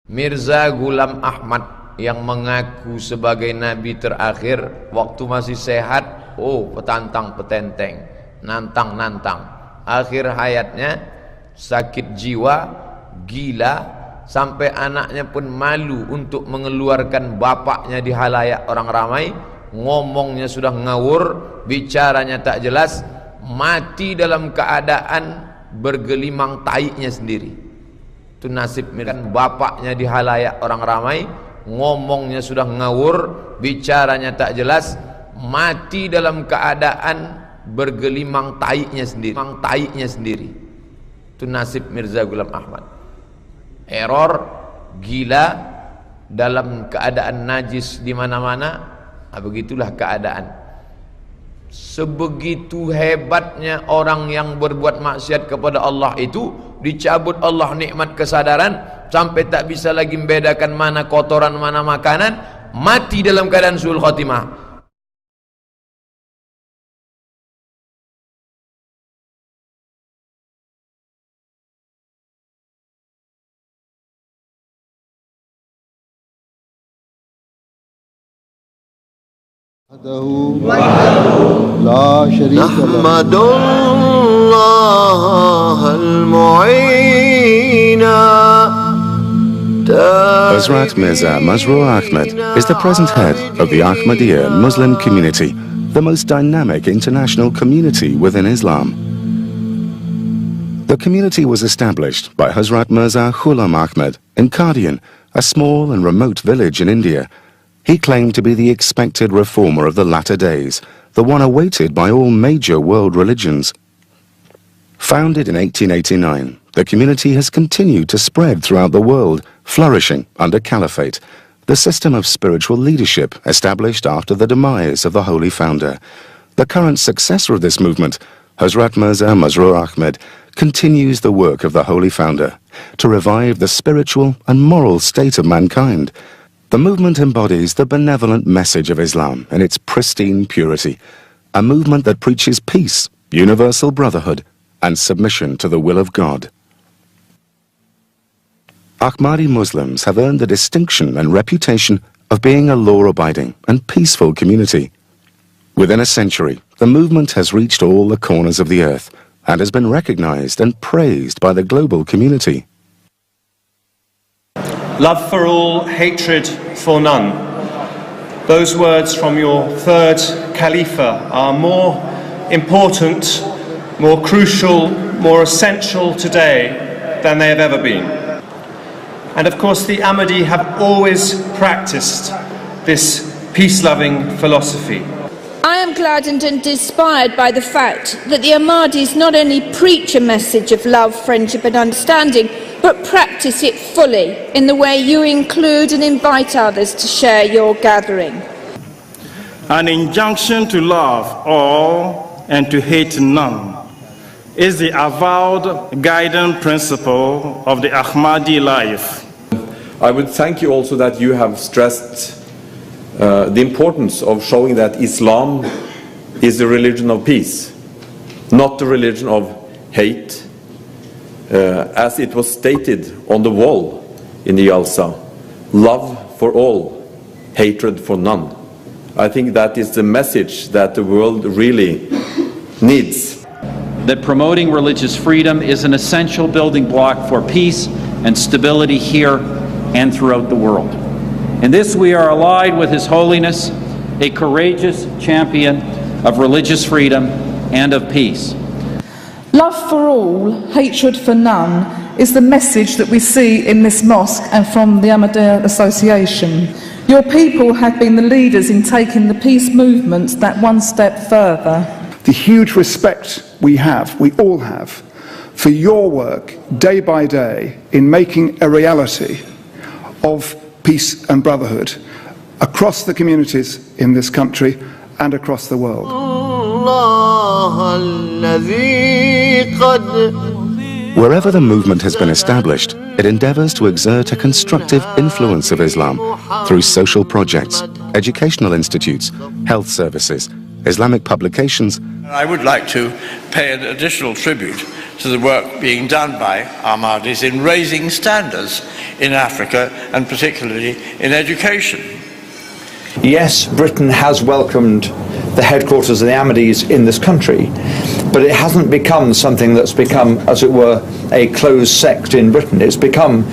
Mirza Ghulam Ahmad yang mengaku sebagai nabi terakhir waktu masih sehat, petantang petenteng, nantang-nantang. Akhir hayatnya sakit jiwa, gila, sampai anaknya pun malu untuk mengeluarkan bapaknya di halayak orang ramai. Ngomongnya sudah ngawur, bicaranya tak jelas, mati dalam keadaan bergelimang taiknya sendiri. Itu nasib kan bapaknya di halayak orang ramai, ngomongnya sudah ngawur, bicaranya tak jelas, mati dalam keadaan bergelimang taiknya sendiri. Itu nasib Mirza Ghulam Ahmad. Error, gila, dalam keadaan najis di mana-mana. Begitulah keadaan. Sebegitu hebatnya orang yang berbuat maksiat kepada Allah itu, dicabut Allah nikmat kesadaran sampai tak bisa lagi membedakan mana kotoran mana makanan, mati dalam keadaan suul khatimah. نحمد الله المعين. Hazrat Mirza Masroor Ahmad is the present head of the Ahmadiyya Muslim community, the most dynamic international community within Islam. The community was established by Hazrat Mirza Ghulam Ahmad in Qadian, a small and remote village in India. He claimed to be the expected reformer of the latter days, the one awaited by all major world religions. Founded in 1889, the community has continued to spread throughout the world, flourishing under caliphate, the system of spiritual leadership established after the demise of the holy founder. The current successor of this movement, Hazrat Mirza Masroor Ahmad, continues the work of the holy founder to revive the spiritual and moral state of mankind. The movement embodies the benevolent message of Islam in its pristine purity, a movement that preaches peace, universal brotherhood, and submission to the will of God. Ahmadi Muslims have earned the distinction and reputation of being a law-abiding and peaceful community. Within a century, the movement has reached all the corners of the earth and has been recognized and praised by the global community. Love for all, hatred for none. Those words from your third Khalifa are more important, more crucial, more essential today than they have ever been. And of course the Ahmadi have always practiced this peace-loving philosophy. I am gladdened and inspired by the fact that the Ahmadis not only preach a message of love, friendship and understanding, but practice it fully in the way you include and invite others to share your gathering. An injunction to love all and to hate none is the avowed guiding principle of the Ahmadi life. I would thank you also that you have stressed the importance of showing that Islam is the religion of peace, not the religion of hate, as it was stated on the wall in the Jalsa, love for all, hatred for none. I think that is the message that the world really needs. That promoting religious freedom is an essential building block for peace and stability here and throughout the world. In this we are allied with His Holiness, a courageous champion of religious freedom and of peace. Love for all, hatred for none is the message that we see in this mosque and from the Ahmadiyya Association. Your people have been the leaders in taking the peace movement that one step further. The huge respect we all have, for your work day by day in making a reality of peace and brotherhood across the communities in this country and across the world. Wherever the movement has been established, it endeavors to exert a constructive influence of Islam through social projects, educational institutes, health services, Islamic publications. I would like to pay an additional tribute to the work being done by Ahmadis in raising standards in Africa, and particularly in education. Yes, Britain has welcomed the headquarters of the Ahmadis in this country, but it hasn't become something that's become, as it were, a closed sect in Britain. It's become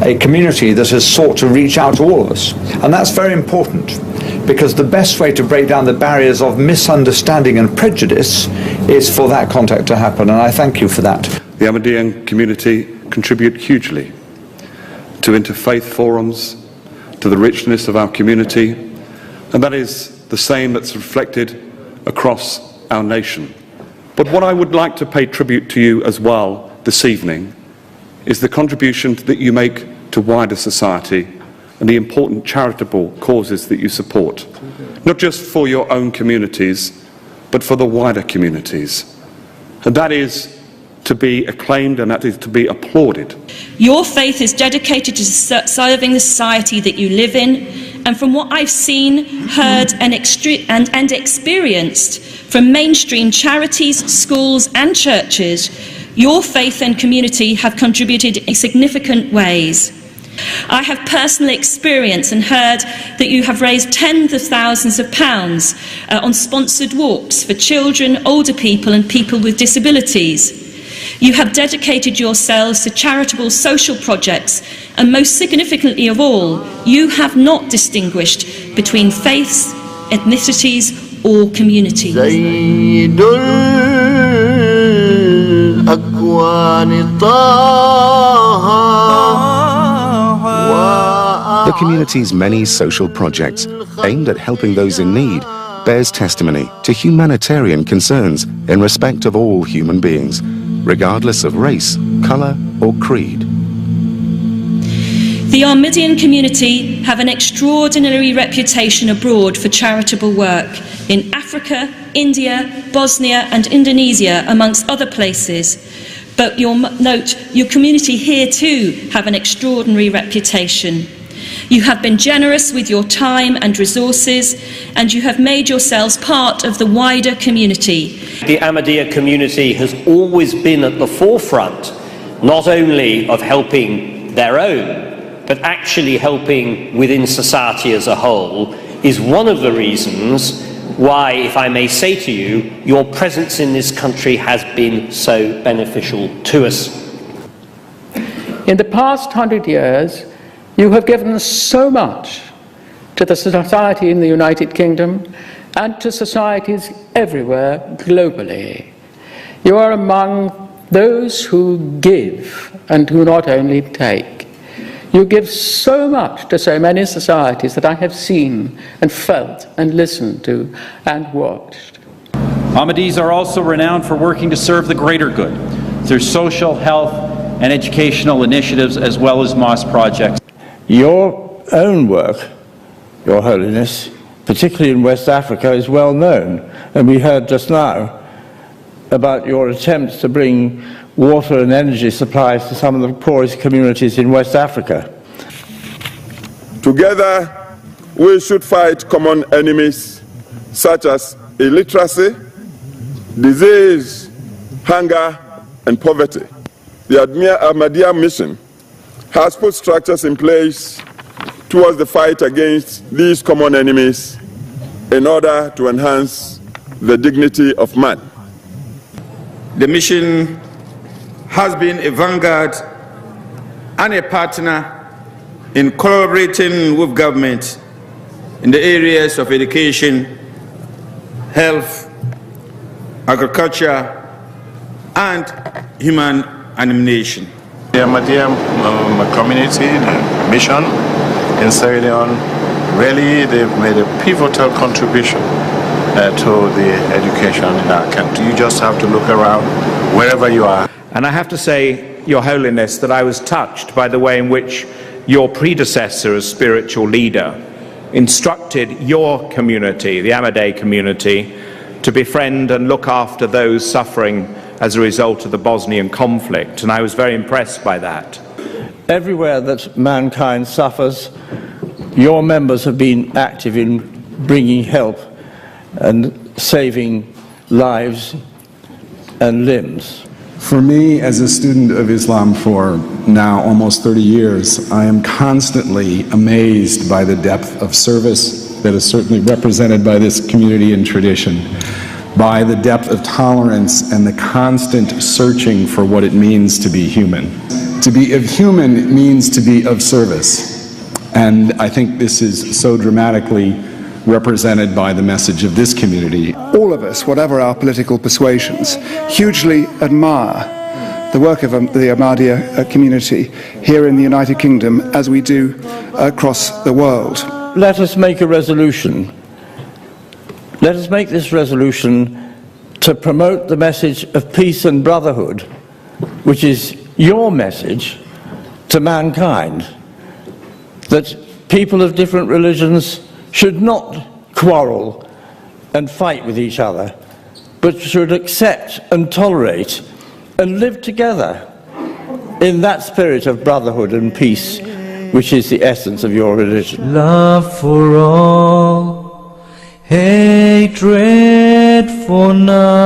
a community that has sought to reach out to all of us. And that's very important, because the best way to break down the barriers of misunderstanding and prejudice is for that contact to happen, and I thank you for that. The Ahmadiyyan community contribute hugely to interfaith forums, to the richness of our community, and that is the same that's reflected across our nation. But what I would like to pay tribute to you as well this evening is the contribution that you make to wider society and the important charitable causes that you support, not just for your own communities, but for the wider communities. And that is to be acclaimed, and that is to be applauded. Your faith is dedicated to serving the society that you live in, and from what I've seen, heard and experienced from mainstream charities, schools and churches, your faith and community have contributed in significant ways. I have personally experienced and heard that you have raised tens of thousands of pounds on sponsored walks for children, older people and people with disabilities. You have dedicated yourselves to charitable social projects, and most significantly of all, you have not distinguished between faiths, ethnicities or communities. The community's many social projects aimed at helping those in need bears testimony to humanitarian concerns in respect of all human beings, regardless of race, colour or creed. The Ahmadiyyan community have an extraordinary reputation abroad for charitable work in Africa, India, Bosnia and Indonesia, amongst other places. But you'll note your community here too have an extraordinary reputation. You have been generous with your time and resources, and you have made yourselves part of the wider community. The Ahmadiyya community has always been at the forefront, not only of helping their own, but actually helping within society as a whole, is one of the reasons why, if I may say to you, your presence in this country has been so beneficial to us. In the past 100 years, you have given so much to the society in the United Kingdom and to societies everywhere globally. You are among those who give and who not only take. You give so much to so many societies that I have seen and felt and listened to and watched. Ahmadis are also renowned for working to serve the greater good through social, health and educational initiatives as well as mosque projects. Your own work, Your Holiness, particularly in West Africa, is well known, and we heard just now about your attempts to bring water and energy supplies to some of the poorest communities in West Africa. Together, we should fight common enemies such as illiteracy, disease, hunger, and poverty. The Ahmadiyya mission has put structures in place towards the fight against these common enemies in order to enhance the dignity of man. The mission has been a vanguard and a partner in collaborating with government in the areas of education, health, agriculture, and human animation. The Ahmadiyya community, the mission in Sierra Leone, really they've made a pivotal contribution to the education in our country. You just have to look around wherever you are. And I have to say, Your Holiness, that I was touched by the way in which your predecessor as spiritual leader instructed your community, the Ahmadiyya community, to befriend and look after those suffering as a result of the Bosnian conflict, and I was very impressed by that. Everywhere that mankind suffers, your members have been active in bringing help and saving lives and limbs. For me, as a student of Islam for now almost 30 years, I am constantly amazed by the depth of service that is certainly represented by this community and tradition, by the depth of tolerance and the constant searching for what it means to be human. To be of human means to be of service. And I think this is so dramatically represented by the message of this community. All of us, whatever our political persuasions, hugely admire the work of the Ahmadiyya community here in the United Kingdom as we do across the world. Let us make a resolution. Let us make this resolution to promote the message of peace and brotherhood, which is your message to mankind, that people of different religions should not quarrel and fight with each other, but should accept and tolerate and live together in that spirit of brotherhood and peace, which is the essence of your religion. Love for all, hatred for none.